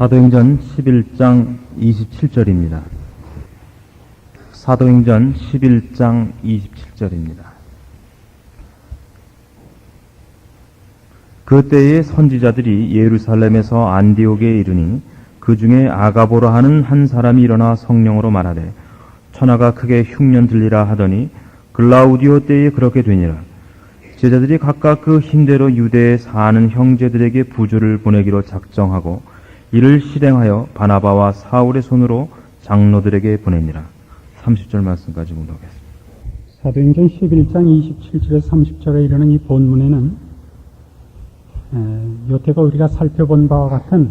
사도행전 11장 27절입니다. 사도행전 11장 27절입니다. 그때에 선지자들이 예루살렘에서 안디옥에 이르니 그 중에 아가보라 하는 한 사람이 일어나 성령으로 말하되 천하가 크게 흉년 들리라 하더니 글라우디오 때에 그렇게 되니라. 제자들이 각각 그 힘대로 유대에 사는 형제들에게 부주를 보내기로 작정하고 이를 실행하여 바나바와 사울의 손으로 장로들에게 보내니라. 30절 말씀까지 공독하겠습니다. 사도행전 11장 27절에서 30절에 이르는 이 본문에는 여태가 우리가 살펴본 바와 같은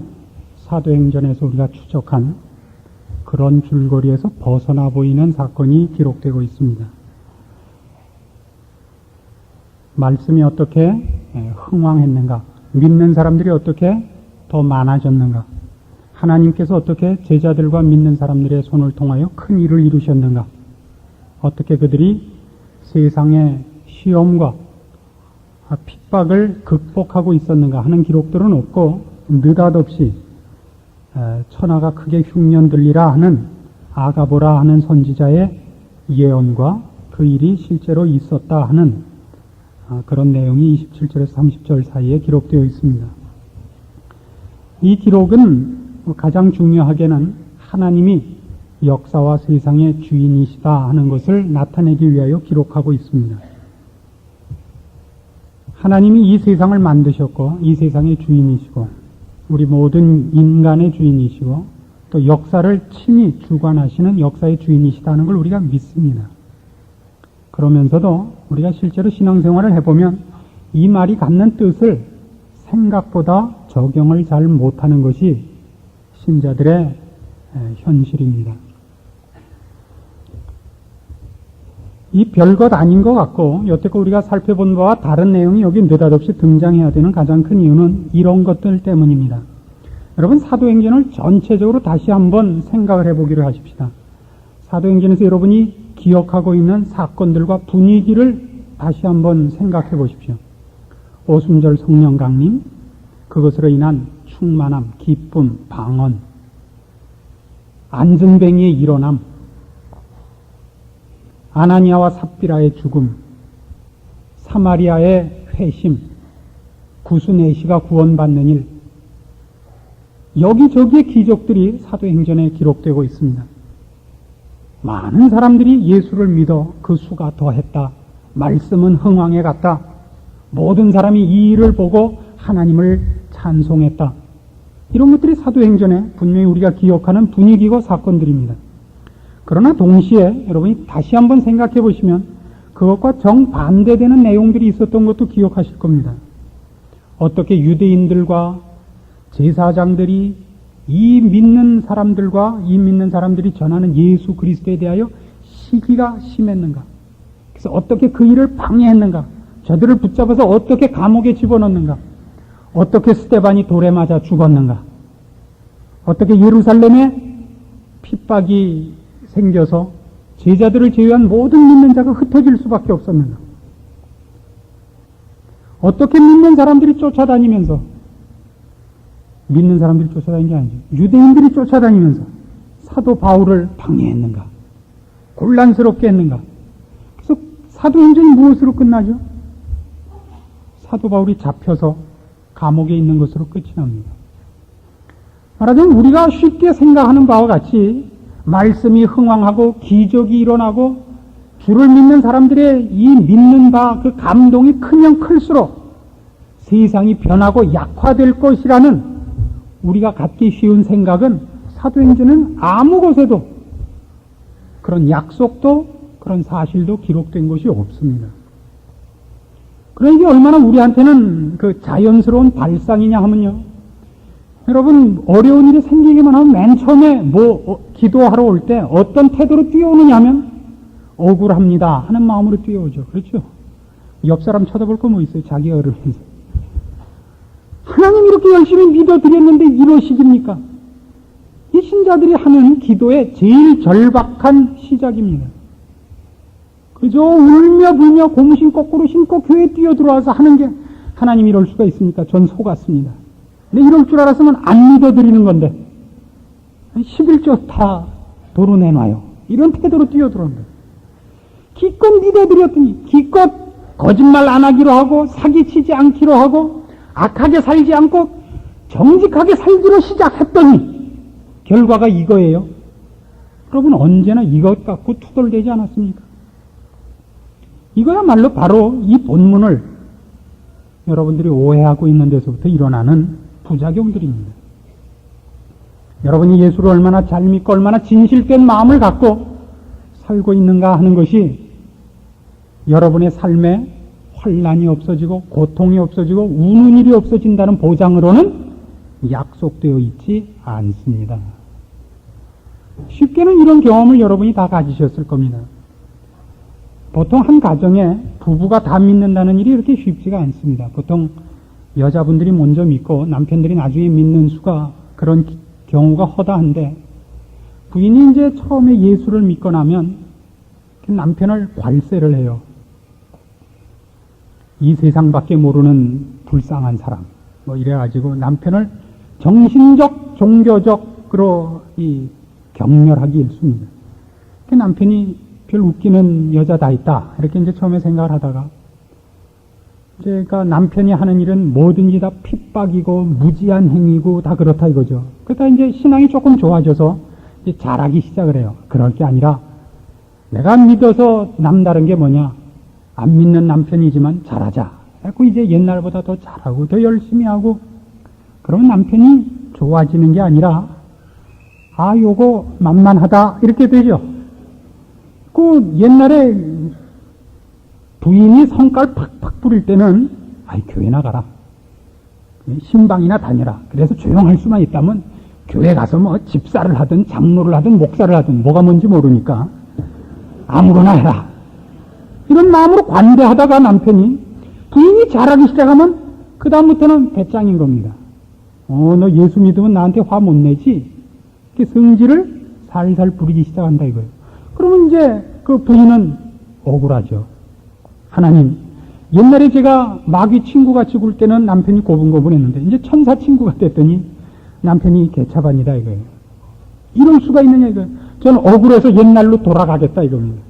사도행전에서 우리가 추적한 그런 줄거리에서 벗어나 보이는 사건이 기록되고 있습니다. 말씀이 어떻게 흥왕했는가? 믿는 사람들이 어떻게 더 많아졌는가? 하나님께서 어떻게 제자들과 믿는 사람들의 손을 통하여 큰 일을 이루셨는가? 어떻게 그들이 세상의 시험과 핍박을 극복하고 있었는가 하는 기록들은 없고, 느닷없이 천하가 크게 흉년 들리라 하는 아가보라 하는 선지자의 예언과 그 일이 실제로 있었다 하는 그런 내용이 27절에서 30절 사이에 기록되어 있습니다. 이 기록은 가장 중요하게는 하나님이 역사와 세상의 주인이시다 하는 것을 나타내기 위하여 기록하고 있습니다. 하나님이 이 세상을 만드셨고 이 세상의 주인이시고 우리 모든 인간의 주인이시고 또 역사를 친히 주관하시는 역사의 주인이시다 하는 걸 우리가 믿습니다. 그러면서도 우리가 실제로 신앙생활을 해보면 이 말이 갖는 뜻을 생각보다 적용을 잘 못하는 것이 신자들의 현실입니다. 이 별것 아닌 것 같고 여태껏 우리가 살펴본 바와 다른 내용이 여기 느닷없이 등장해야 되는 가장 큰 이유는 이런 것들 때문입니다. 여러분, 사도행전을 전체적으로 다시 한번 생각을 해보기로 하십시다. 사도행전에서 여러분이 기억하고 있는 사건들과 분위기를 다시 한번 생각해 보십시오. 오순절 성령 강림, 그것으로 인한 충만함, 기쁨, 방언, 안전뱅이의 일어남, 아나니아와 삽비라의 죽음, 사마리아의 회심, 구스네시가 구원받는 일, 여기저기의 기적들이 사도행전에 기록되고 있습니다. 많은 사람들이 예수를 믿어 그 수가 더했다. 말씀은 흥왕해 갔다. 모든 사람이 이 일을 보고 하나님을 찬송했다. 이런 것들이 사도행전에 분명히 우리가 기억하는 분위기고 사건들입니다. 그러나 동시에 여러분이 다시 한번 생각해 보시면 그것과 정반대되는 내용들이 있었던 것도 기억하실 겁니다. 어떻게 유대인들과 제사장들이 이 믿는 사람들이 전하는 예수 그리스도에 대하여 시기가 심했는가? 그래서 어떻게 그 일을 방해했는가? 저들을 붙잡아서 어떻게 감옥에 집어넣는가? 어떻게 스데반이 돌에 맞아 죽었는가? 어떻게 예루살렘에 핍박이 생겨서 제자들을 제외한 모든 믿는 자가 흩어질 수밖에 없었는가? 어떻게 믿는 사람들이 쫓아다니면서, 믿는 사람들이 쫓아다닌 게 아니죠. 유대인들이 쫓아다니면서 사도 바울을 방해했는가? 곤란스럽게 했는가? 그래서 사도행전이 무엇으로 끝나죠? 사도 바울이 잡혀서 감옥에 있는 것으로 끝이 납니다. 말하자면 우리가 쉽게 생각하는 바와 같이 말씀이 흥왕하고 기적이 일어나고 주를 믿는 사람들의 이 믿는 바 그 감동이 크면 클수록 세상이 변하고 약화될 것이라는 우리가 갖기 쉬운 생각은 사도행전은 아무 곳에도 그런 약속도 그런 사실도 기록된 것이 없습니다. 그러니 이게 얼마나 우리한테는 그 자연스러운 발상이냐 하면요. 여러분, 어려운 일이 생기기만 하면 맨 처음에 기도하러 올 때 어떤 태도로 뛰어오느냐 하면 억울합니다 하는 마음으로 뛰어오죠. 그렇죠? 옆 사람 쳐다볼 거 뭐 있어요? 자기 어려우면서. 하나님 이렇게 열심히 믿어드렸는데 이러시깁니까? 이 신자들이 하는 기도의 제일 절박한 시작입니다. 그저 울며 불며 고무신 거꾸로 신고 교회에 뛰어들어와서 하는 게 하나님 이럴 수가 있습니까? 전 속았습니다. 근데 이럴 줄 알았으면 안 믿어드리는 건데 11조 다 도로 내놔요. 이런 태도로 뛰어들어온 거예요. 기껏 믿어드렸더니 기껏 거짓말 안 하기로 하고 사기치지 않기로 하고 악하게 살지 않고 정직하게 살기로 시작했더니 결과가 이거예요. 여러분 언제나 이것 갖고 투덜대지 않았습니까? 이거야말로 바로 이 본문을 여러분들이 오해하고 있는 데서부터 일어나는 부작용들입니다. 여러분이 예수를 얼마나 잘 믿고 얼마나 진실된 마음을 갖고 살고 있는가 하는 것이 여러분의 삶에 환난이 없어지고 고통이 없어지고 우는 일이 없어진다는 보장으로는 약속되어 있지 않습니다. 쉽게는 이런 경험을 여러분이 다 가지셨을 겁니다. 보통 한 가정에 부부가 다 믿는다는 일이 이렇게 쉽지가 않습니다. 보통 여자분들이 먼저 믿고 남편들이 나중에 믿는 수가 그런 경우가 허다한데 부인이 이제 처음에 예수를 믿고 나면 남편을 괄세를 해요. 이 세상밖에 모르는 불쌍한 사람 뭐 이래가지고 남편을 정신적 종교적으로 격렬하게 일습니다. 남편이 별 웃기는 여자다 있다 이렇게 이제 처음에 생각을 하다가 제가 남편이 하는 일은 뭐든지 다 핍박이고 무지한 행위고 다 그렇다 이거죠. 그러다 이제 신앙이 조금 좋아져서 이제 잘하기 시작을 해요. 그럴 게 아니라 내가 믿어서 남다른 게 뭐냐? 안 믿는 남편이지만 잘하자. 그래서 이제 옛날보다 더 잘하고 더 열심히 하고 그러면 남편이 좋아지는 게 아니라 아 요거 만만하다 이렇게 되죠. 그 옛날에 부인이 성깔 팍팍 부릴 때는 아이 교회 나가라. 신방이나 다녀라. 그래서 조용할 수만 있다면 교회 가서 뭐 집사를 하든 장로를 하든 목사를 하든 뭐가 뭔지 모르니까 아무거나 해라. 이런 마음으로 관대하다가 남편이 부인이 잘하기 시작하면 그 다음부터는 배짱인 겁니다. 너 예수 믿으면 나한테 화 못 내지? 이렇게 성질을 살살 부리기 시작한다 이거예요. 그러면 이제 그 부인은 억울하죠. 하나님, 옛날에 제가 마귀 친구같이 굴 때는 남편이 고분고분했는데 이제 천사 친구가 됐더니 남편이 개차반이다 이거예요. 이럴 수가 있느냐 이거예요. 저는 억울해서 옛날로 돌아가겠다 이겁니다.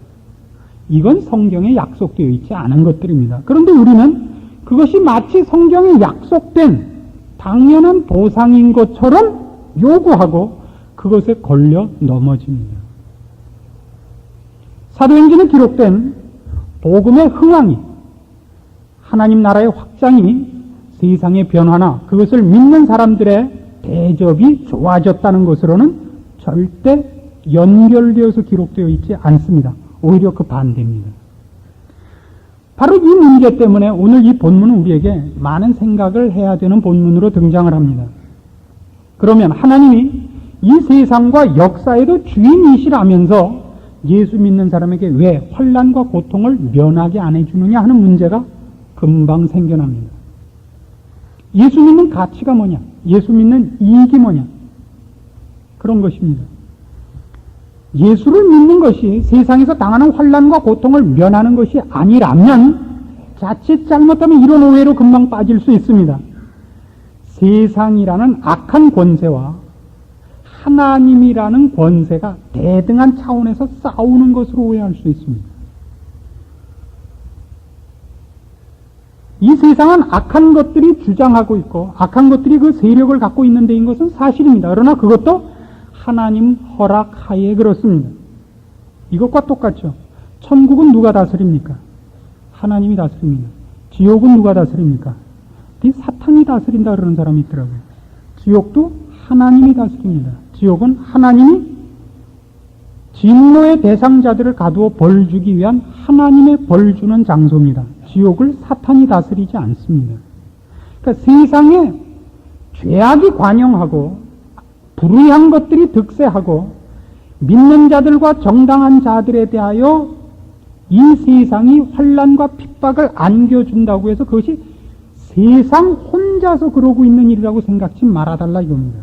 이건 성경에 약속되어 있지 않은 것들입니다. 그런데 우리는 그것이 마치 성경에 약속된 당연한 보상인 것처럼 요구하고 그것에 걸려 넘어집니다. 사도행전에 기록된 복음의 흥황이 하나님 나라의 확장이 세상의 변화나 그것을 믿는 사람들의 대접이 좋아졌다는 것으로는 절대 연결되어서 기록되어 있지 않습니다. 오히려 그 반대입니다. 바로 이 문제 때문에 오늘 이 본문은 우리에게 많은 생각을 해야 되는 본문으로 등장을 합니다. 그러면 하나님이 이 세상과 역사에도 주인이시라면서 예수 믿는 사람에게 왜 환난과 고통을 면하게 안 해주느냐 하는 문제가 금방 생겨납니다. 예수 믿는 가치가 뭐냐? 예수 믿는 이익이 뭐냐? 그런 것입니다. 예수를 믿는 것이 세상에서 당하는 환난과 고통을 면하는 것이 아니라면 자칫 잘못하면 이런 오해로 금방 빠질 수 있습니다. 세상이라는 악한 권세와 하나님이라는 권세가 대등한 차원에서 싸우는 것으로 오해할 수 있습니다. 이 세상은 악한 것들이 주장하고 있고 악한 것들이 그 세력을 갖고 있는 데인 것은 사실입니다. 그러나 그것도 하나님 허락하에 그렇습니다. 이것과 똑같죠. 천국은 누가 다스립니까? 하나님이 다스립니다. 지옥은 누가 다스립니까? 사탄이 다스린다 그러는 사람이 있더라고요. 지옥도 하나님이 다스립니다. 지옥은 하나님이 진노의 대상자들을 가두어 벌 주기 위한 하나님의 벌 주는 장소입니다. 지옥을 사탄이 다스리지 않습니다. 그러니까 세상에 죄악이 관영하고 불의한 것들이 득세하고 믿는 자들과 정당한 자들에 대하여 이 세상이 환난과 핍박을 안겨준다고 해서 그것이 세상 혼자서 그러고 있는 일이라고 생각지 말아달라 이겁니다.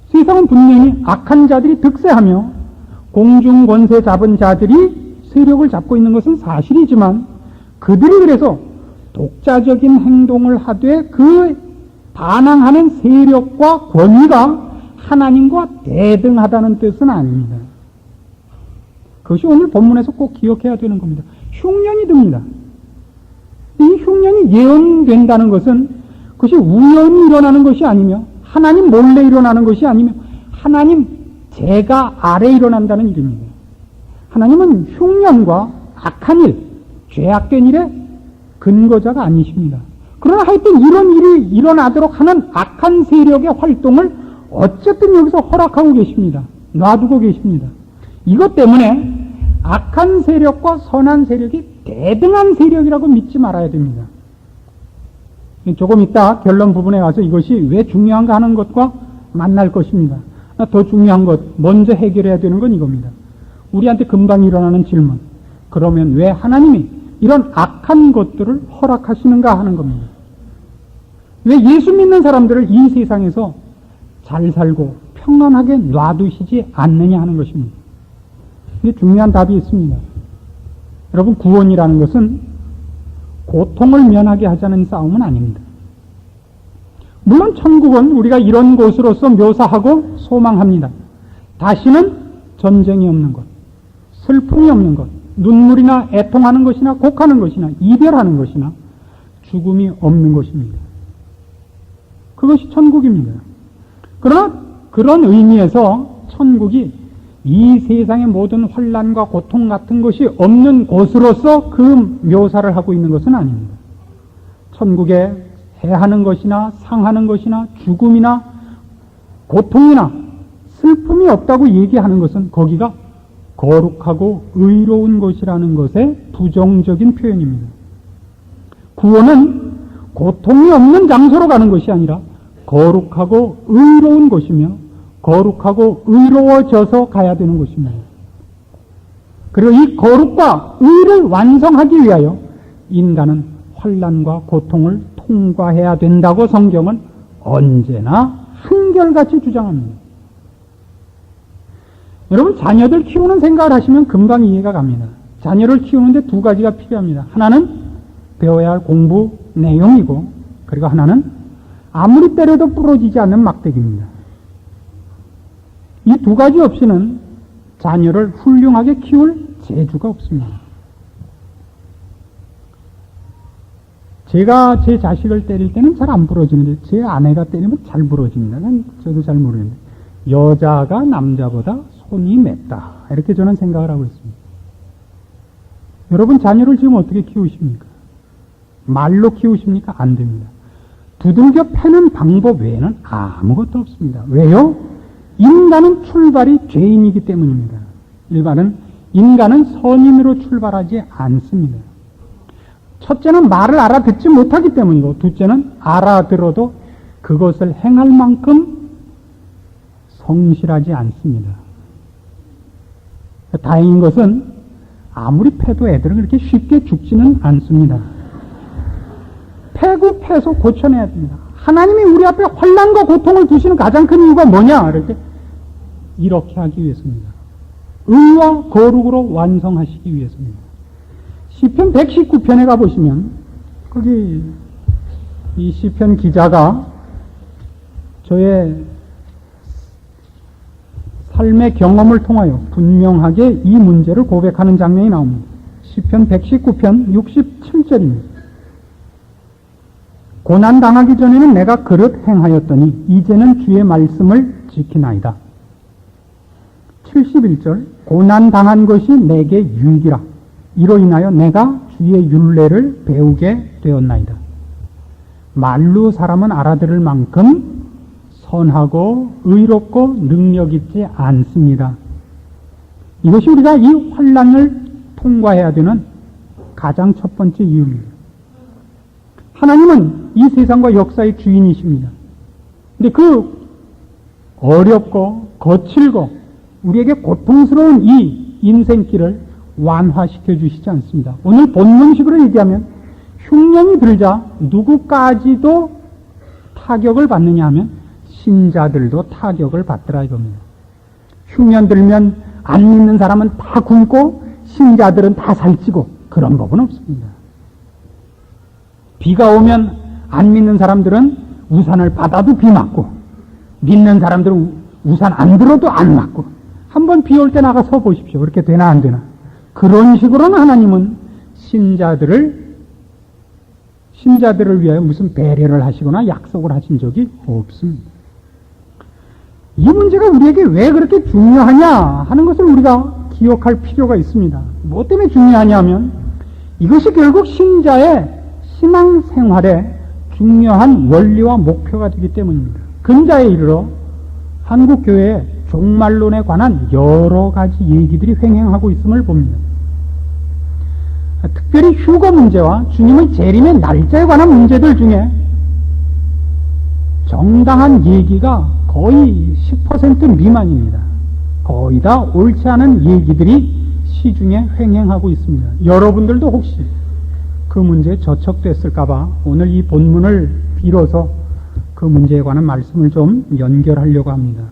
세상은 분명히 악한 자들이 득세하며 공중 권세 잡은 자들이 세력을 잡고 있는 것은 사실이지만 그들이 그래서 독자적인 행동을 하되 그 반항하는 세력과 권위가 하나님과 대등하다는 뜻은 아닙니다. 그것이 오늘 본문에서 꼭 기억해야 되는 겁니다. 흉년이 듭니다. 이 흉년이 예언된다는 것은 그것이 우연히 일어나는 것이 아니며 하나님 몰래 일어나는 것이 아니며 하나님 제가 아래 일어난다는 일입니다. 하나님은 흉년과 악한 일, 죄악된 일의 근거자가 아니십니다. 그러나 하여튼 이런 일이 일어나도록 하는 악한 세력의 활동을 어쨌든 여기서 허락하고 계십니다. 놔두고 계십니다. 이것 때문에 악한 세력과 선한 세력이 대등한 세력이라고 믿지 말아야 됩니다. 조금 이따 결론 부분에 가서 이것이 왜 중요한가 하는 것과 만날 것입니다. 더 중요한 것, 먼저 해결해야 되는 건 이겁니다. 우리한테 금방 일어나는 질문. 그러면 왜 하나님이 이런 악한 것들을 허락하시는가 하는 겁니다. 왜 예수 믿는 사람들을 이 세상에서 잘 살고 평안하게 놔두시지 않느냐 하는 것입니다. 근데 중요한 답이 있습니다. 여러분, 구원이라는 것은 고통을 면하게 하자는 싸움은 아닙니다. 물론 천국은 우리가 이런 곳으로서 묘사하고 소망합니다. 다시는 전쟁이 없는 것, 슬픔이 없는 것, 눈물이나 애통하는 것이나 곡하는 것이나 이별하는 것이나 죽음이 없는 것입니다. 그것이 천국입니다. 그러나 그런 의미에서 천국이 이 세상의 모든 환난과 고통 같은 것이 없는 곳으로서 그 묘사를 하고 있는 것은 아닙니다. 천국에 해하는 것이나 상하는 것이나 죽음이나 고통이나 슬픔이 없다고 얘기하는 것은 거기가 거룩하고 의로운 것이라는 것의 부정적인 표현입니다. 구원은 고통이 없는 장소로 가는 것이 아니라 거룩하고 의로운 곳이며 거룩하고 의로워져서 가야 되는 것입니다. 그리고 이 거룩과 의를 완성하기 위하여 인간은 환난과 고통을 통과해야 된다고 성경은 언제나 한결같이 주장합니다. 여러분, 자녀들 키우는 생각을 하시면 금방 이해가 갑니다. 자녀를 키우는데 두 가지가 필요합니다. 하나는 배워야 할 공부 내용이고, 그리고 하나는 아무리 때려도 부러지지 않는 막대기입니다. 이 두 가지 없이는 자녀를 훌륭하게 키울 재주가 없습니다. 제가 제 자식을 때릴 때는 잘 안 부러지는데 제 아내가 때리면 잘 부러집니다. 저도 잘 모르겠는데 여자가 남자보다 손이 맵다, 이렇게 저는 생각을 하고 있습니다. 여러분, 자녀를 지금 어떻게 키우십니까? 말로 키우십니까? 안 됩니다. 두들겨 패는 방법 외에는 아무것도 없습니다. 왜요? 인간은 출발이 죄인이기 때문입니다. 인간은 선인으로 출발하지 않습니다. 첫째는 말을 알아듣지 못하기 때문이고, 둘째는 알아들어도 그것을 행할 만큼 성실하지 않습니다. 다행인 것은 아무리 패도 애들은 그렇게 쉽게 죽지는 않습니다. 패고 패서 고쳐내야 됩니다. 하나님이 우리 앞에 환난과 고통을 두시는 가장 큰 이유가 뭐냐? 이렇게 하기 위해서입니다. 의와 거룩으로 완성하시기 위해서입니다. 시편 119편에 가보시면 거기 이 시편 기자가 저의 삶의 경험을 통하여 분명하게 이 문제를 고백하는 장면이 나옵니다. 시편 119편 67절입니다. 고난당하기 전에는 내가 그릇 행하였더니 이제는 주의 말씀을 지키나이다. 71절, 고난당한 것이 내게 유익이라. 이로 인하여 내가 주의 율례를 배우게 되었나이다. 말로 사람은 알아들을 만큼 선하고 의롭고 능력 있지 않습니다. 이것이 우리가 이 환난을 통과해야 되는 가장 첫 번째 이유입니다. 하나님은 이 세상과 역사의 주인이십니다. 근데 그 어렵고 거칠고 우리에게 고통스러운 이 인생길을 완화시켜 주시지 않습니다. 오늘 본문식으로 얘기하면 흉년이 들자 누구까지도 타격을 받느냐 하면 신자들도 타격을 받더라 이겁니다. 흉년 들면 안 믿는 사람은 다 굶고 신자들은 다 살찌고 그런 법은 없습니다. 비가 오면 안 믿는 사람들은 우산을 받아도 비 맞고, 믿는 사람들은 우산 안 들어도 안 맞고, 한번 비 올 때 나가서 보십시오. 그렇게 되나 안 되나. 그런 식으로는 하나님은 신자들을 위하여 무슨 배려를 하시거나 약속을 하신 적이 없습니다. 이 문제가 우리에게 왜 그렇게 중요하냐 하는 것을 우리가 기억할 필요가 있습니다. 뭐 때문에 중요하냐 하면 이것이 결국 신자의 신앙생활의 중요한 원리와 목표가 되기 때문입니다. 근자에 이르러 한국교회의 종말론에 관한 여러 가지 얘기들이 횡행하고 있음을 봅니다. 특별히 휴거 문제와 주님의 재림의 날짜에 관한 문제들 중에 정당한 얘기가 거의 10% 미만입니다. 거의 다 옳지 않은 얘기들이 시중에 횡행하고 있습니다. 여러분들도 혹시 그 문제에 저촉됐을까봐 오늘 이 본문을 빌어서 그 문제에 관한 말씀을 좀 연결하려고 합니다.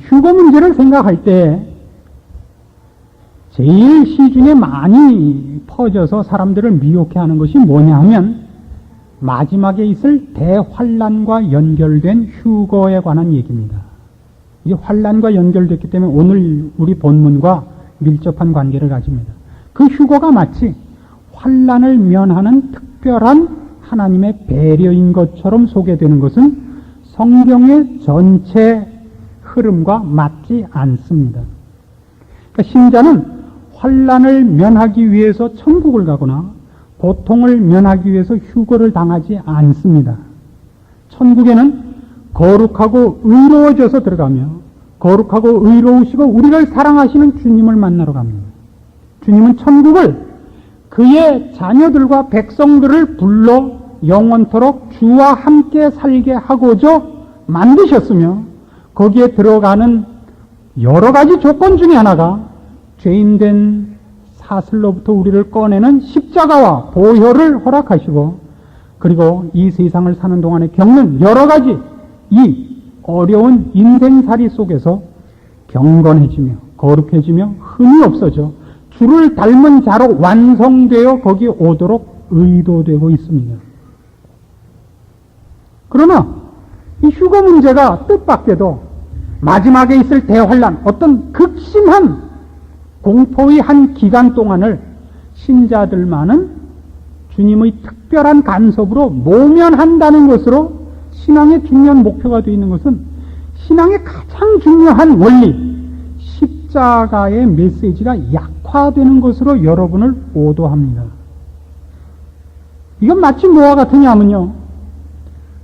휴거 문제를 생각할 때 제일 시중에 많이 퍼져서 사람들을 미혹해 하는 것이 뭐냐 하면 마지막에 있을 대환란과 연결된 휴거에 관한 얘기입니다. 이게 환란과 연결됐기 때문에 오늘 우리 본문과 밀접한 관계를 가집니다. 그 휴거가 마치 환란을 면하는 특별한 하나님의 배려인 것처럼 소개되는 것은 성경의 전체 흐름과 맞지 않습니다. 그러니까 신자는 환란을 면하기 위해서 천국을 가거나 고통을 면하기 위해서 휴거를 당하지 않습니다. 천국에는 거룩하고 의로워져서 들어가며 거룩하고 의로우시고 우리를 사랑하시는 주님을 만나러 갑니다. 주님은 천국을 그의 자녀들과 백성들을 불러 영원토록 주와 함께 살게 하고자 만드셨으며 거기에 들어가는 여러 가지 조건 중에 하나가 죄인된 사슬로부터 우리를 꺼내는 십자가와 보혈을 허락하시고 그리고 이 세상을 사는 동안에 겪는 여러 가지 이 어려운 인생살이 속에서 경건해지며 거룩해지며 흠이 없어져 주를 닮은 자로 완성되어 거기에 오도록 의도되고 있습니다. 그러나 이 휴거 문제가 뜻밖에도 마지막에 있을 대환란, 어떤 극심한 공포의 한 기간 동안을 신자들만은 주님의 특별한 간섭으로 모면한다는 것으로 신앙의 중요한 목표가 되어 있는 것은 신앙의 가장 중요한 원리, 십자가의 메시지가 약화되는 것으로 여러분을 오도합니다. 이건 마치 뭐와 같으냐 하면요,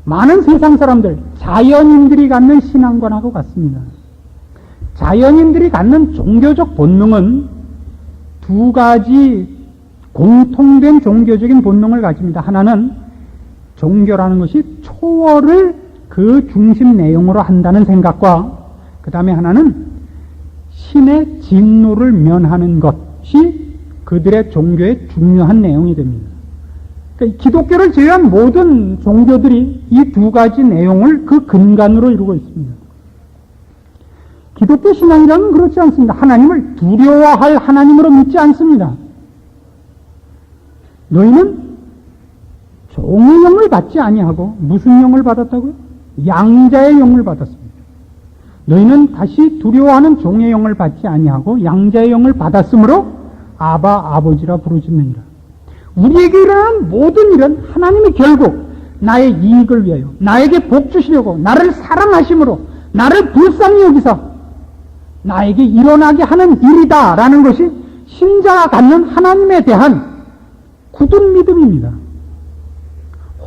많은 세상 사람들, 자연인들이 갖는 신앙관하고 같습니다. 자연인들이 갖는 종교적 본능은 두 가지 공통된 종교적인 본능을 가집니다. 하나는 종교라는 것이 초월을 그 중심 내용으로 한다는 생각과 그 다음에 하나는 신의 진노를 면하는 것이 그들의 종교의 중요한 내용이 됩니다. 그러니까 기독교를 제외한 모든 종교들이 이 두 가지 내용을 그 근간으로 이루고 있습니다. 기독교 신앙이라는 그렇지 않습니다. 하나님을 두려워할 하나님으로 믿지 않습니다. 너희는 종의 영을 받지 아니하고 무슨 영을 받았다고요? 양자의 영을 받았습니다. 너희는 다시 두려워하는 종의 영을 받지 아니하고 양자의 영을 받았으므로 아바 아버지라 부르짖느니라. 우리에게 일어나는 모든 일은 하나님이 결국 나의 이익을 위하여 나에게 복 주시려고 나를 사랑하심으로 나를 불쌍히 여기사 나에게 일어나게 하는 일이다라는 것이 신자가 갖는 하나님에 대한 굳은 믿음입니다.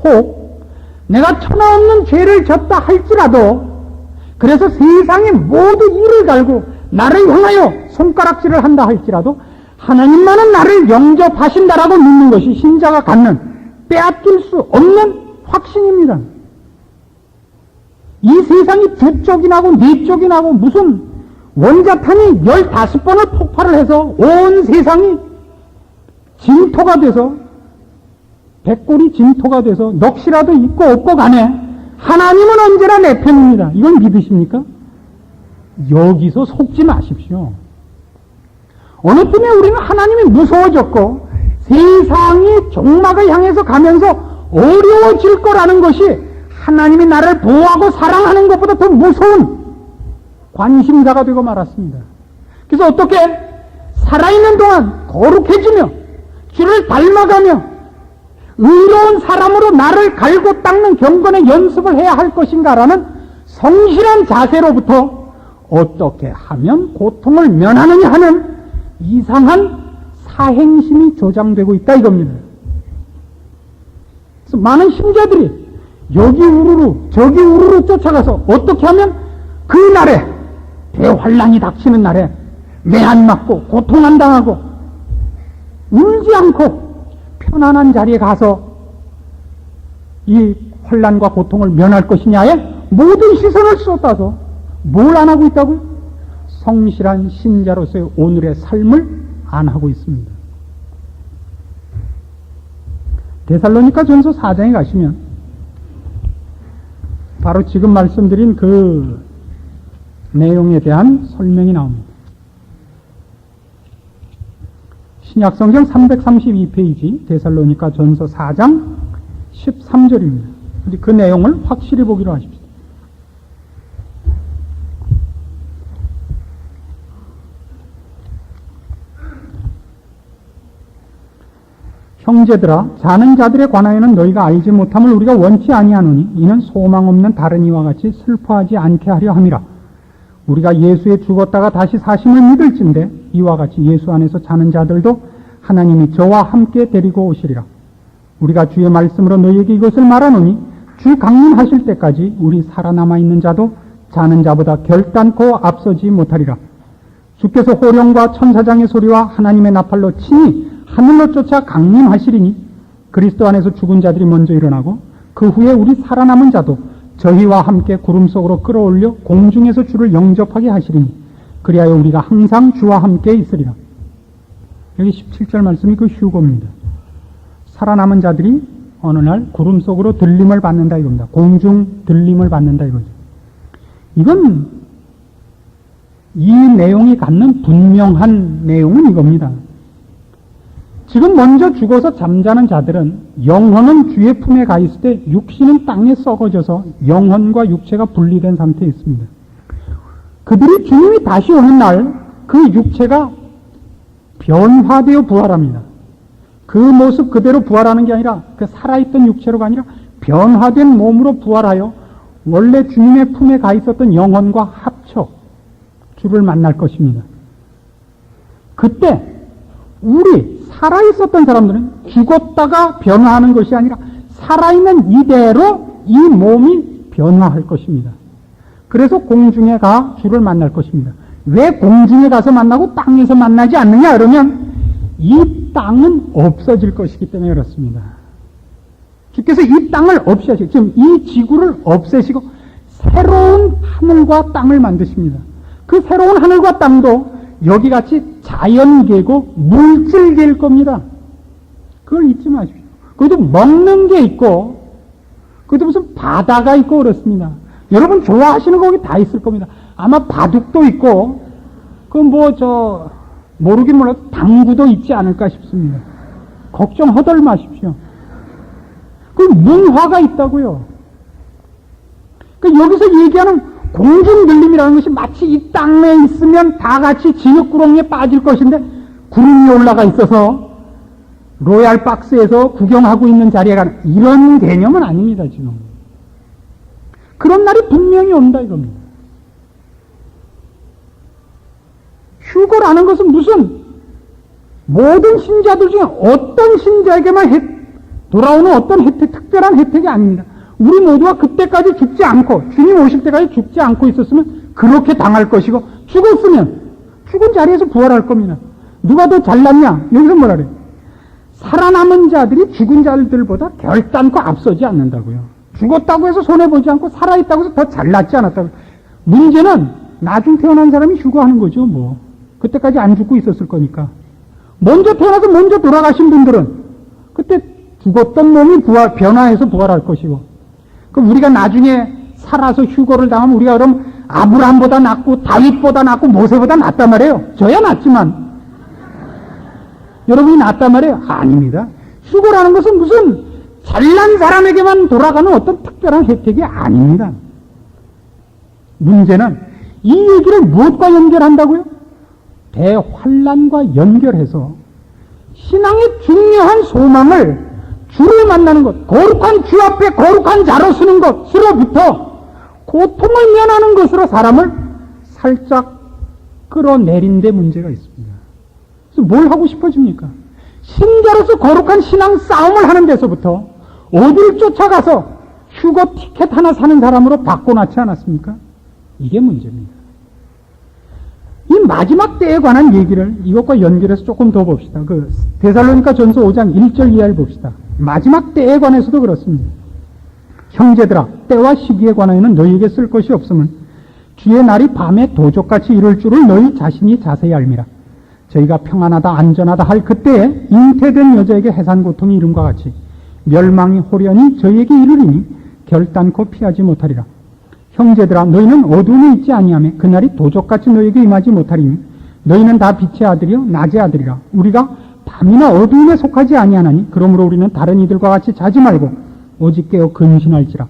혹 내가 천하없는 죄를 졌다 할지라도 그래서 세상의 모든 일을 갈고 나를 향하여 손가락질을 한다 할지라도 하나님만은 나를 영접하신다라고 믿는 것이 신자가 갖는 빼앗길 수 없는 확신입니다. 이 세상이 두 쪽이 나고 네 쪽이 나고 무슨 원자탄이 15번을 폭발을 해서 온 세상이 진토가 돼서 백골이 진토가 돼서 넋이라도 있고 없고 간에 하나님은 언제나 내 편입니다. 이걸 믿으십니까? 여기서 속지 마십시오. 어느 쯤에 우리는 하나님이 무서워졌고 세상이 종막을 향해서 가면서 어려워질 거라는 것이 하나님이 나를 보호하고 사랑하는 것보다 더 무서운 관심사가 되고 말았습니다. 그래서 어떻게 살아있는 동안 거룩해지며 주를 닮아가며 의로운 사람으로 나를 갈고 닦는 경건의 연습을 해야 할 것인가라는 성실한 자세로부터 어떻게 하면 고통을 면하느냐 하는 이상한 사행심이 조장되고 있다 이겁니다. 그래서 많은 신자들이 여기 우르르 저기 우르르 쫓아가서 어떻게 하면 그 날에 대환란이 닥치는 날에 매한 맞고 고통 안 당하고 울지 않고 편안한 자리에 가서 이 환란과 고통을 면할 것이냐에 모든 시선을 쏟아서 뭘 안 하고 있다고요? 성실한 신자로서의 오늘의 삶을 안 하고 있습니다. 데살로니가 전서 4장에 가시면 바로 지금 말씀드린 그 내용에 대한 설명이 나옵니다. 신약성경 332페이지 데살로니가 전서 4장 13절입니다. 우리 그 내용을 확실히 보기로 하십시오. 형제들아, 자는 자들에 관하여는 너희가 알지 못함을 우리가 원치 아니하노니 이는 소망 없는 다른 이와 같이 슬퍼하지 않게 하려 함이라. 우리가 예수에 죽었다가 다시 사심을 믿을진데 이와 같이 예수 안에서 자는 자들도 하나님이 저와 함께 데리고 오시리라. 우리가 주의 말씀으로 너희에게 이것을 말하노니 주 강림하실 때까지 우리 살아남아 있는 자도 자는 자보다 결단코 앞서지 못하리라. 주께서 호령과 천사장의 소리와 하나님의 나팔로 친히 하늘로 쫓아 강림하시리니 그리스도 안에서 죽은 자들이 먼저 일어나고 그 후에 우리 살아남은 자도 저희와 함께 구름 속으로 끌어올려 공중에서 주를 영접하게 하시리니 그리하여 우리가 항상 주와 함께 있으리라. 여기 17절 말씀이 그 휴거입니다. 살아남은 자들이 어느 날 구름 속으로 들림을 받는다 이겁니다. 공중 들림을 받는다 이거죠. 이건 이 내용이 갖는 분명한 내용은 이겁니다. 지금 먼저 죽어서 잠자는 자들은 영혼은 주의 품에 가 있을 때 육신은 땅에 썩어져서 영혼과 육체가 분리된 상태에 있습니다. 그들이 주님이 다시 오는 날 그 육체가 변화되어 부활합니다. 그 모습 그대로 부활하는 게 아니라 그 살아있던 육체로가 아니라 변화된 몸으로 부활하여 원래 주님의 품에 가 있었던 영혼과 합쳐 주를 만날 것입니다. 그때 우리 살아있었던 사람들은 죽었다가 변화하는 것이 아니라 살아있는 이대로 이 몸이 변화할 것입니다. 그래서 공중에 가 주를 만날 것입니다. 왜 공중에 가서 만나고 땅에서 만나지 않느냐 그러면 이 땅은 없어질 것이기 때문에 그렇습니다. 주께서 이 땅을 없애시고 지금 이 지구를 없애시고 새로운 하늘과 땅을 만드십니다. 그 새로운 하늘과 땅도 여기같이 자연계고 물질계일 겁니다. 그걸 잊지 마십시오. 그것도 먹는 게 있고 그것도 무슨 바다가 있고 그렇습니다. 여러분 좋아하시는 거 거기 다 있을 겁니다. 아마 바둑도 있고 그 모르긴 몰라도 당구도 있지 않을까 싶습니다. 걱정 허덜 마십시오. 그 문화가 있다고요. 그 여기서 얘기하는 공중들림이라는 것이 마치 이 땅에 있으면 다 같이 진흙구렁이에 빠질 것인데 구름이 올라가 있어서 로얄 박스에서 구경하고 있는 자리에 가는 이런 개념은 아닙니다. 지금 그런 날이 분명히 온다 이겁니다. 휴거라는 것은 무슨 모든 신자들 중에 어떤 신자에게만 돌아오는 어떤 혜택, 특별한 혜택이 아닙니다. 우리 모두가 그때까지 죽지 않고 주님 오실 때까지 죽지 않고 있었으면 그렇게 당할 것이고 죽었으면 죽은 자리에서 부활할 겁니다. 누가 더 잘났냐? 여기서 뭐라 그래요? 살아남은 자들이 죽은 자들보다 결단코 앞서지 않는다고요. 죽었다고 해서 손해보지 않고 살아있다고 해서 더 잘났지 않았다고요. 문제는 나중 태어난 사람이 휴거하는 거죠. 뭐 그때까지 안 죽고 있었을 거니까. 먼저 태어나서 먼저 돌아가신 분들은 그때 죽었던 몸이 변화해서 부활할 것이고 그럼 우리가 나중에 살아서 휴거를 당하면 우리가 그럼 아브라함보다 낫고 다윗보다 낫고 모세보다 낫단 말이에요. 저야 낫지만 여러분이 낫단 말이에요. 아닙니다. 휴거라는 것은 무슨 잘난 사람에게만 돌아가는 어떤 특별한 혜택이 아닙니다. 문제는 이 얘기를 무엇과 연결한다고요? 대환란과 연결해서 신앙의 중요한 소망을 주를 만나는 것, 거룩한 주 앞에 거룩한 자로 서는 것으로부터 고통을 면하는 것으로 사람을 살짝 끌어내린 데 문제가 있습니다. 그래서 뭘 하고 싶어집니까? 신자로서 거룩한 신앙 싸움을 하는 데서부터 어디를 쫓아가서 휴거 티켓 하나 사는 사람으로 바꿔놨지 않았습니까? 이게 문제입니다. 이 마지막 때에 관한 얘기를 이것과 연결해서 조금 더 봅시다. 데살로니가 전서 5장 1절 이하를 봅시다. 마지막 때에 관해서도 그렇습니다. 형제들아, 때와 시기에 관하여는 너희에게 쓸 것이 없음은 주의 날이 밤에 도적같이 이룰 줄을 너희 자신이 자세히 알미라. 저희가 평안하다 안전하다 할 그때에 잉태된 여자에게 해산 고통이 이름과 같이 멸망이 호련히 저희에게 이르리니 결단코 피하지 못하리라. 형제들아, 너희는 어두움에 있지 아니하며 그날이 도적같이 너희에게 임하지 못하리니 너희는 다 빛의 아들이요 낮의 아들이라. 우리가 밤이나 어두움에 속하지 아니하나니 그러므로 우리는 다른 이들과 같이 자지 말고 오직 깨어 근신할지라.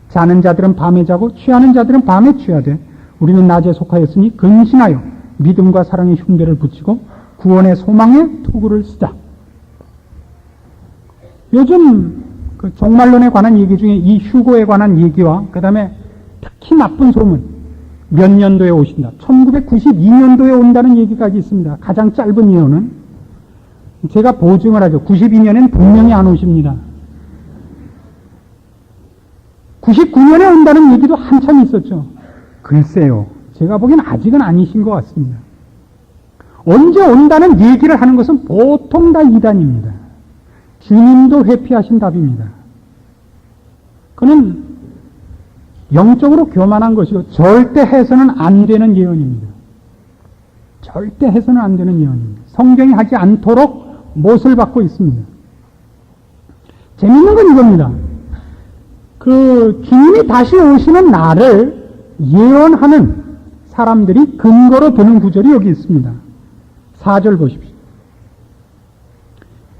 자는 자들은 밤에 자고 취하는 자들은 밤에 취하되 우리는 낮에 속하였으니 근신하여 믿음과 사랑의 흉배를 붙이고 구원의 소망의 투구를 쓰자. 요즘 그 종말론에 관한 얘기 중에 이 휴고에 관한 얘기와 그 다음에 특히 나쁜 소문, 몇 년도에 오신다. 1992년도에 온다는 얘기까지 있습니다. 가장 짧은 예언은 제가 보증을 하죠. 92년엔 분명히 안 오십니다. 99년에 온다는 얘기도 한참 있었죠. 글쎄요. 제가 보기엔 아직은 아니신 것 같습니다. 언제 온다는 얘기를 하는 것은 보통 다 이단입니다. 주님도 회피하신 답입니다. 그는 영적으로 교만한 것이고 절대 해서는 안 되는 예언입니다. 절대 해서는 안 되는 예언입니다. 성경이 하지 않도록 못을 받고 있습니다. 재밌는 건 이겁니다. 주님이 다시 오시는 날을 예언하는 사람들이 근거로 드는 구절이 여기 있습니다. 4절 보십시오.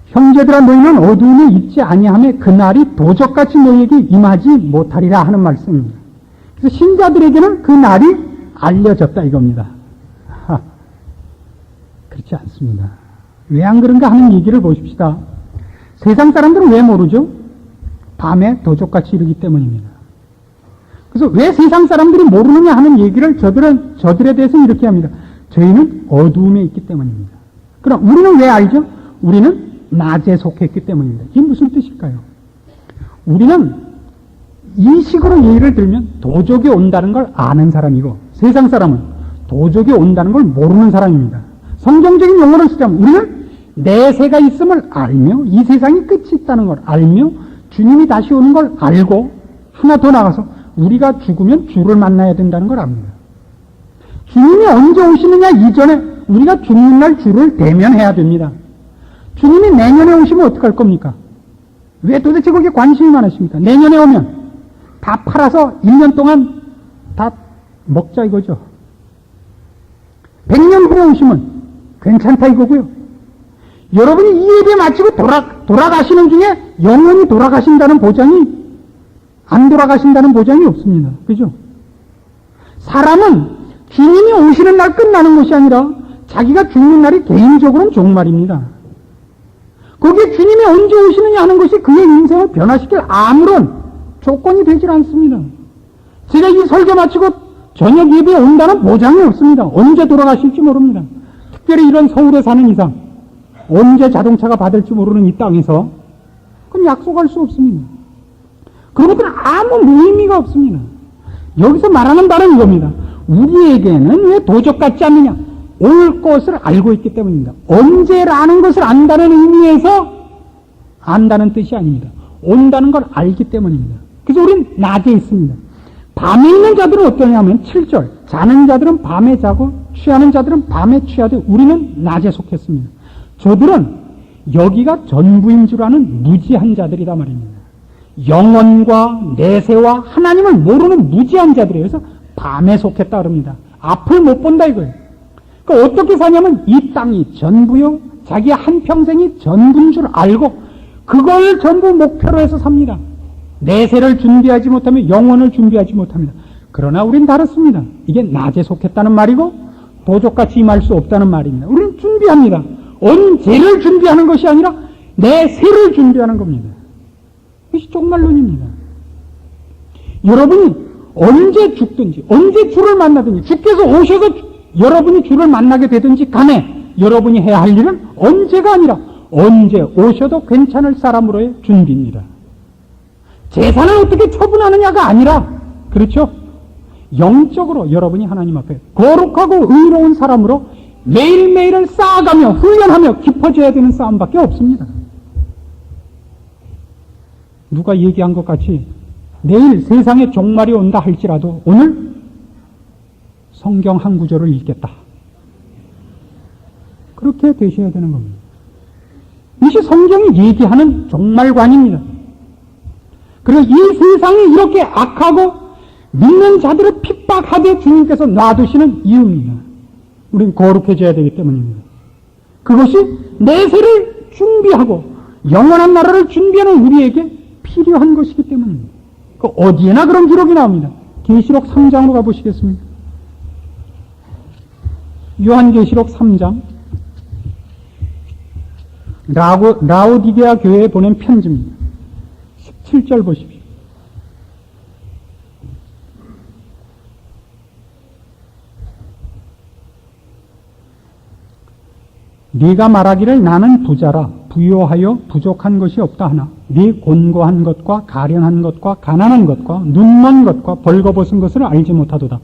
형제들아, 너희는 어두움에 있지 아니하며 그날이 도적같이 너희에게 임하지 못하리라 하는 말씀입니다. 그래서 신자들에게는 그 날이 알려졌다 이겁니다. 그렇지 않습니다. 왜 안 그런가 하는 얘기를 보십시다. 세상 사람들은 왜 모르죠? 밤에 도적같이 이르기 때문입니다. 그래서 왜 세상 사람들이 모르느냐 하는 얘기를 저들에 대해서 이렇게 합니다. 저희는 어두움에 있기 때문입니다. 그럼 우리는 왜 알죠? 우리는 낮에 속했기 때문입니다. 이게 무슨 뜻일까요? 우리는 이 식으로 예를 들면 도적이 온다는 걸 아는 사람이고 세상 사람은 도적이 온다는 걸 모르는 사람입니다. 성경적인 용어를 쓰자면 우리는 내세가 있음을 알며 이 세상이 끝이 있다는 걸 알며 주님이 다시 오는 걸 알고 하나 더 나가서 우리가 죽으면 주를 만나야 된다는 걸 압니다. 주님이 언제 오시느냐 이전에 우리가 죽는 날 주를 대면해야 됩니다. 주님이 내년에 오시면 어떡할 겁니까? 왜 도대체 거기에 관심이 많으십니까? 내년에 오면 다 팔아서 1년 동안 다 먹자 이거죠. 100년 후에 오시면 괜찮다 이거고요. 여러분이 이 예배 마치고 돌아가시는 중에 영원히 돌아가신다는 보장이 안 돌아가신다는 보장이 없습니다. 그죠? 사람은 주님이 오시는 날 끝나는 것이 아니라 자기가 죽는 날이 개인적으로는 종말입니다. 거기에 주님이 언제 오시느냐 하는 것이 그의 인생을 변화시킬 아무런 조건이 되질 않습니다. 제가 이 설교 마치고 저녁 예배에 온다는 보장이 없습니다. 언제 돌아가실지 모릅니다. 특별히 이런 서울에 사는 이상 언제 자동차가 받을지 모르는 이 땅에서 그럼 약속할 수 없습니다. 그런 것들은 아무 의미가 없습니다. 여기서 말하는 바는 이겁니다. 우리에게는 왜 도적 같지 않느냐? 올 것을 알고 있기 때문입니다. 언제라는 것을 안다는 의미에서 안다는 뜻이 아닙니다. 온다는 걸 알기 때문입니다. 그래서 우리는 낮에 있습니다. 밤에 있는 자들은 어떠냐면 7절 자는 자들은 밤에 자고 취하는 자들은 밤에 취하되 우리는 낮에 속했습니다. 저들은 여기가 전부인 줄 아는 무지한 자들이다 말입니다. 영원과 내세와 하나님을 모르는 무지한 자들이에요. 그래서 밤에 속했다 그럽니다. 앞을 못 본다 이거예요. 그러니까 어떻게 사냐면 이 땅이 전부요 자기 한평생이 전부인 줄 알고 그걸 전부 목표로 해서 삽니다. 내세를 준비하지 못하면 영혼을 준비하지 못합니다. 그러나 우린 다릅니다. 이게 낮에 속했다는 말이고 도적같이 임할 수 없다는 말입니다. 우리는 준비합니다. 언제를 준비하는 것이 아니라 내세를 준비하는 겁니다. 그것이 종말론입니다. 여러분이 언제 죽든지 언제 주를 만나든지 주께서 오셔서 여러분이 주를 만나게 되든지 간에 여러분이 해야 할 일은 언제가 아니라 언제 오셔도 괜찮을 사람으로의 준비입니다. 재산을 어떻게 처분하느냐가 아니라, 그렇죠? 영적으로 여러분이 하나님 앞에 거룩하고 의로운 사람으로 매일매일을 쌓아가며 훈련하며 깊어져야 되는 싸움밖에 없습니다. 누가 얘기한 것 같이 내일 세상에 종말이 온다 할지라도 오늘 성경 한 구절을 읽겠다. 그렇게 되셔야 되는 겁니다. 이것이 성경이 얘기하는 종말관입니다. 그리고 이 세상이 이렇게 악하고 믿는 자들을 핍박하되 주님께서 놔두시는 이유입니다. 우리는 거룩해져야 되기 때문입니다. 그것이 내세를 준비하고 영원한 나라를 준비하는 우리에게 필요한 것이기 때문입니다. 그 어디에나 그런 기록이 나옵니다. 계시록 3장으로 가보시겠습니까? 요한계시록 3장 라오디게아 교회에 보낸 편지입니다. 17절 보십시오. 네가 말하기를 나는 부자라 부요하여 부족한 것이 없다 하나 네 곤고한 것과 가련한 것과 가난한 것과 눈먼 것과 벌거벗은 것을 알지 못하도다.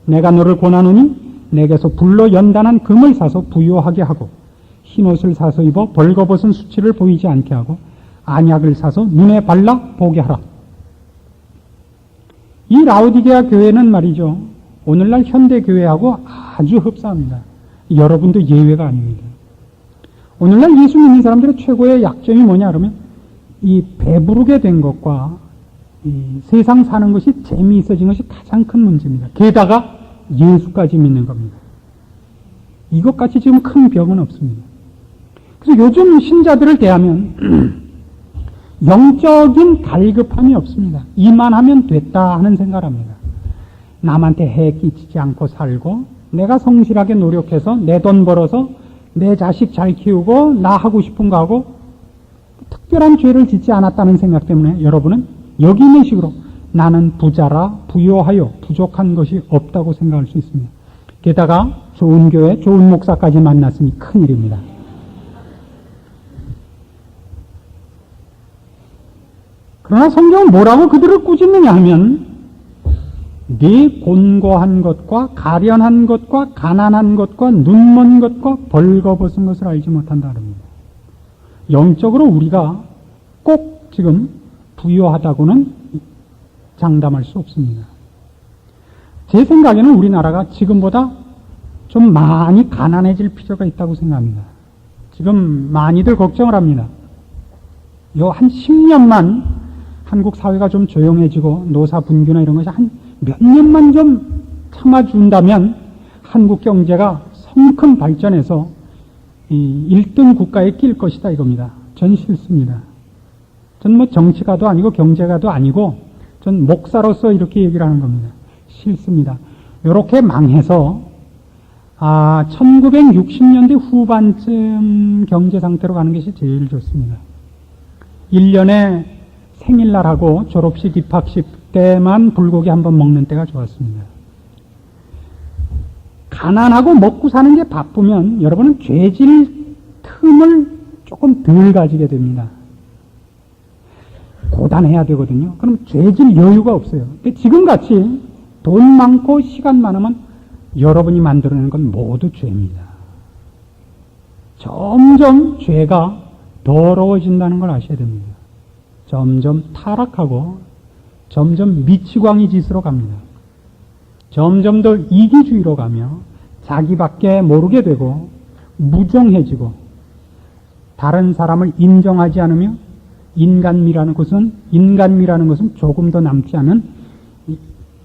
내가 너를 권하노니 내게서 불로 연단한 금을 사서 부요하게 하고 흰옷을 사서 입어 벌거벗은 수치를 보이지 않게 하고 안약을 사서 눈에 발라 보게 하라. 이 라오디게아 교회는 말이죠, 오늘날 현대교회하고 아주 흡사합니다. 여러분도 예외가 아닙니다. 오늘날 예수 믿는 사람들의 최고의 약점이 뭐냐 그러면 이 배부르게 된 것과 이 세상 사는 것이 재미있어진 것이 가장 큰 문제입니다. 게다가 예수까지 믿는 겁니다. 이것같이 지금 큰 병은 없습니다. 그래서 요즘 신자들을 대하면 영적인 갈급함이 없습니다. 이만하면 됐다 하는 생각을 합니다. 남한테 해 끼치지 않고 살고 내가 성실하게 노력해서 내 돈 벌어서 내 자식 잘 키우고 나 하고 싶은 거 하고 특별한 죄를 짓지 않았다는 생각 때문에 여러분은 여기 있는 식으로 나는 부자라 부요하여 부족한 것이 없다고 생각할 수 있습니다. 게다가 좋은 교회, 좋은 목사까지 만났으니 큰일입니다. 그러나 성경은 뭐라고 그들을 꾸짖느냐 하면 네 곤고한 것과 가련한 것과 가난한 것과 눈먼 것과 벌거벗은 것을 알지 못한다 합니다. 영적으로 우리가 꼭 지금 부유하다고는 장담할 수 없습니다. 제 생각에는 우리나라가 지금보다 좀 많이 가난해질 필요가 있다고 생각합니다. 지금 많이들 걱정을 합니다. 요 한 10년만 한국 사회가 좀 조용해지고 노사 분규나 이런 것이 한 몇 년만 좀 참아준다면 한국 경제가 성큼 발전해서 이 1등 국가에 낄 것이다 이겁니다. 전 싫습니다. 전 뭐 정치가도 아니고 경제가도 아니고 전 목사로서 이렇게 얘기를 하는 겁니다. 싫습니다. 이렇게 망해서 1960년대 후반쯤 경제 상태로 가는 것이 제일 좋습니다. 1년에 생일날하고 졸업식, 입학식 때만 불고기 한번 먹는 때가 좋았습니다. 가난하고 먹고 사는 게 바쁘면 여러분은 죄질 틈을 조금 덜 가지게 됩니다. 고단해야 되거든요. 그럼 죄질 여유가 없어요. 지금같이 돈 많고 시간 많으면 여러분이 만들어내는 건 모두 죄입니다. 점점 죄가 더러워진다는 걸 아셔야 됩니다. 점점 타락하고 점점 미치광이 짓으로 갑니다. 점점 더 이기주의로 가며 자기밖에 모르게 되고 무정해지고 다른 사람을 인정하지 않으며 인간미라는 것은 조금 더 남지 않은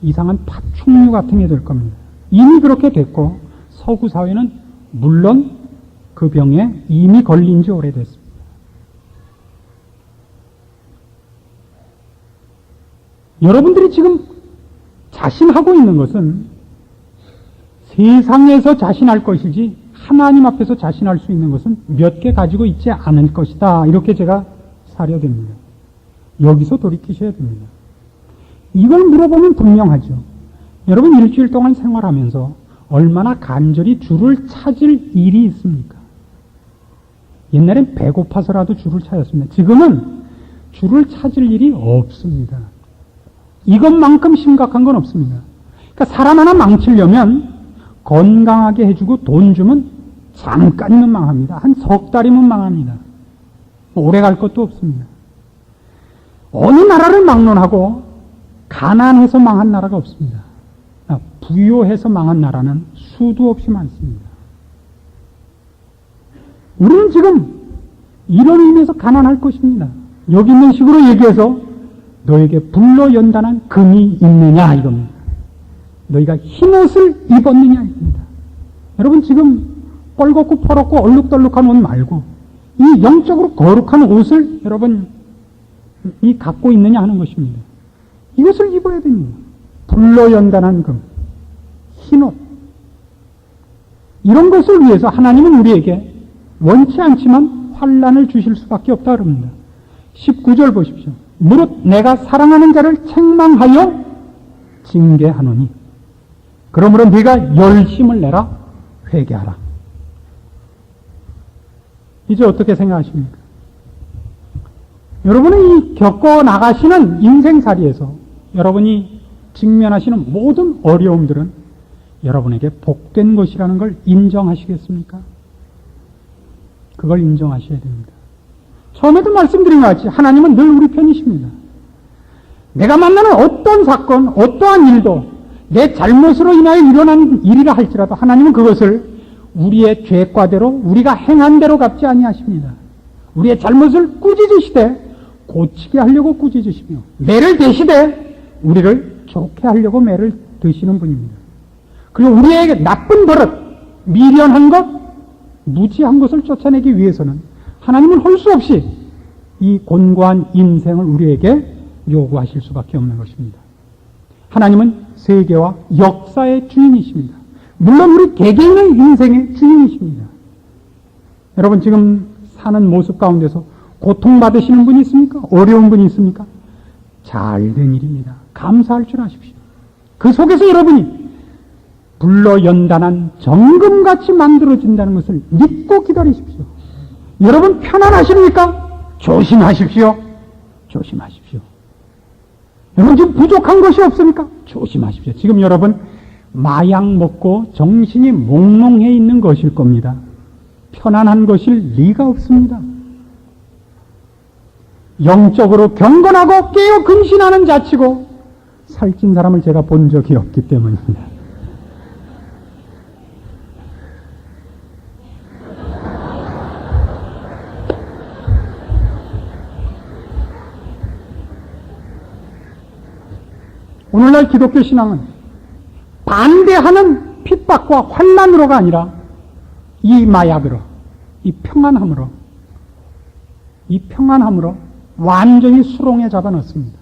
이상한 파충류 같은 게 될 겁니다. 이미 그렇게 됐고 서구 사회는 물론 그 병에 이미 걸린 지 오래됐습니다. 여러분들이 지금 자신하고 있는 것은 세상에서 자신할 것이지 하나님 앞에서 자신할 수 있는 것은 몇 개 가지고 있지 않을 것이다. 이렇게 제가 사려됩니다. 여기서 돌이키셔야 됩니다. 이걸 물어보면 분명하죠. 여러분 일주일 동안 생활하면서 얼마나 간절히 주를 찾을 일이 있습니까? 옛날엔 배고파서라도 주를 찾았습니다. 지금은 주를 찾을 일이 없습니다. 이것만큼 심각한 건 없습니다. 그러니까 사람 하나 망치려면 건강하게 해주고 돈 주면 잠깐이면 망합니다. 한 석 달이면 망합니다. 오래 갈 것도 없습니다. 어느 나라를 막론하고 가난해서 망한 나라가 없습니다. 부유해서 망한 나라는 수도 없이 많습니다. 우리는 지금 이런 의미에서 가난할 것입니다. 여기 있는 식으로 얘기해서 너에게 불로연단한 금이 있느냐 이겁니다. 너희가 흰옷을 입었느냐 이겁니다. 여러분 지금 뻘겋고 퍼렇고 얼룩덜룩한 옷 말고 이 영적으로 거룩한 옷을 여러분 이 갖고 있느냐 하는 것입니다. 이것을 입어야 됩니다. 불로연단한 금, 흰옷. 이런 것을 위해서 하나님은 우리에게 원치 않지만 환난을 주실 수밖에 없다 그럽니다. 19절 보십시오. 무릇 내가 사랑하는 자를 책망하여 징계하노니 그러므로 네가 열심을 내라 회개하라. 이제 어떻게 생각하십니까? 여러분이 이 겪어 나가시는 인생살이에서 여러분이 직면하시는 모든 어려움들은 여러분에게 복된 것이라는 걸 인정하시겠습니까? 그걸 인정하셔야 됩니다. 처음에도 말씀드린 것 같이 하나님은 늘 우리 편이십니다. 내가 만나는 어떤 사건, 어떠한 일도 내 잘못으로 인하여 일어난 일이라 할지라도 하나님은 그것을 우리의 죄과대로 우리가 행한 대로 갚지 아니하십니다. 우리의 잘못을 꾸짖으시되 고치게 하려고 꾸짖으시며 매를 대시되 우리를 좋게 하려고 매를 드시는 분입니다. 그리고 우리에게 나쁜 버릇, 미련한 것, 무지한 것을 쫓아내기 위해서는 하나님은 할 수 없이 이 곤고한 인생을 우리에게 요구하실 수밖에 없는 것입니다. 하나님은 세계와 역사의 주인이십니다. 물론 우리 개개인의 인생의 주인이십니다. 여러분 지금 사는 모습 가운데서 고통받으시는 분이 있습니까? 어려운 분이 있습니까? 잘된 일입니다. 감사할 줄 아십시오. 그 속에서 여러분이 불로연단한 정금같이 만들어진다는 것을 믿고 기다리십시오. 여러분 편안하십니까? 조심하십시오. 조심하십시오. 여러분 지금 부족한 것이 없습니까? 조심하십시오. 지금 여러분 마약 먹고 정신이 몽롱해 있는 것일 겁니다. 편안한 것일 리가 없습니다. 영적으로 경건하고 깨어 근신하는 자치고 살찐 사람을 제가 본 적이 없기 때문입니다. 오늘날 기독교 신앙은 반대하는 핍박과 환난으로가 아니라 이 마약으로, 이 평안함으로 완전히 수렁에 잡아넣습니다.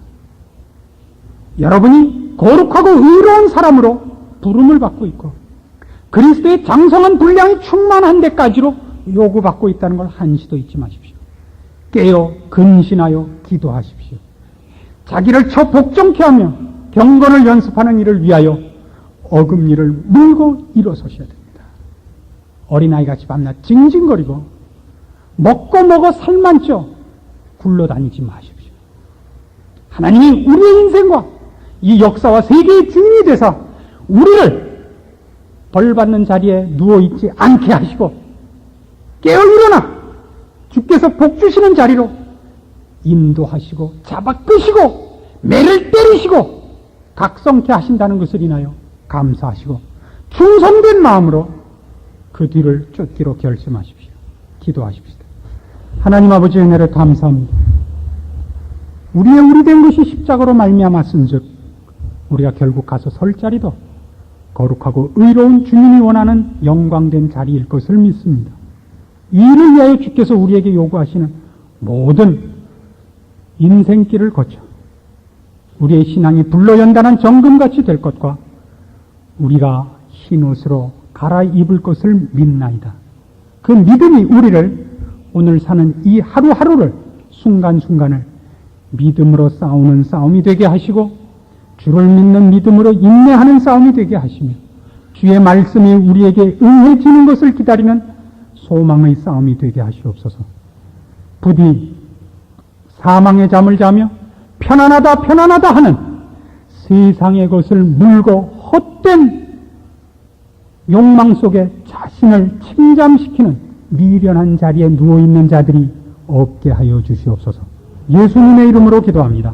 여러분이 거룩하고 의로운 사람으로 부름을 받고 있고 그리스도의 장성한 분량이 충만한 데까지로 요구받고 있다는 걸 한시도 잊지 마십시오. 깨어 근신하여 기도하십시오. 자기를 저 복종케 하며 경건을 연습하는 일을 위하여 어금니를 물고 일어서셔야 됩니다. 어린아이같이 밤낮 징징거리고 먹고 살만 쪄 굴러다니지 마십시오. 하나님이 우리의 인생과 이 역사와 세계의 주인이 되사 우리를 벌받는 자리에 누워있지 않게 하시고 깨어 일어나 주께서 복 주시는 자리로 인도하시고 잡아 끄시고 매를 때리시고 각성케 하신다는 것을 인하여 감사하시고 충성된 마음으로 그 뒤를 쫓기로 결심하십시오. 기도하십시다. 하나님 아버지 은혜를 감사합니다. 우리의 우리 된 것이 십자가로 말미암았은즉 우리가 결국 가서 설 자리도 거룩하고 의로운 주님이 원하는 영광된 자리일 것을 믿습니다. 이 일을 위하여 주께서 우리에게 요구하시는 모든 인생길을 거쳐 우리의 신앙이 불로 연단한 정금같이 될 것과 우리가 흰옷으로 갈아입을 것을 믿나이다. 그 믿음이 우리를 오늘 사는 이 하루하루를 순간순간을 믿음으로 싸우는 싸움이 되게 하시고 주를 믿는 믿음으로 인내하는 싸움이 되게 하시며 주의 말씀이 우리에게 응해지는 것을 기다리는 소망의 싸움이 되게 하시옵소서. 부디 사망의 잠을 자며 편안하다 편안하다 하는 세상의 것을 물고 헛된 욕망 속에 자신을 침잠시키는 미련한 자리에 누워있는 자들이 없게 하여 주시옵소서. 예수님의 이름으로 기도합니다.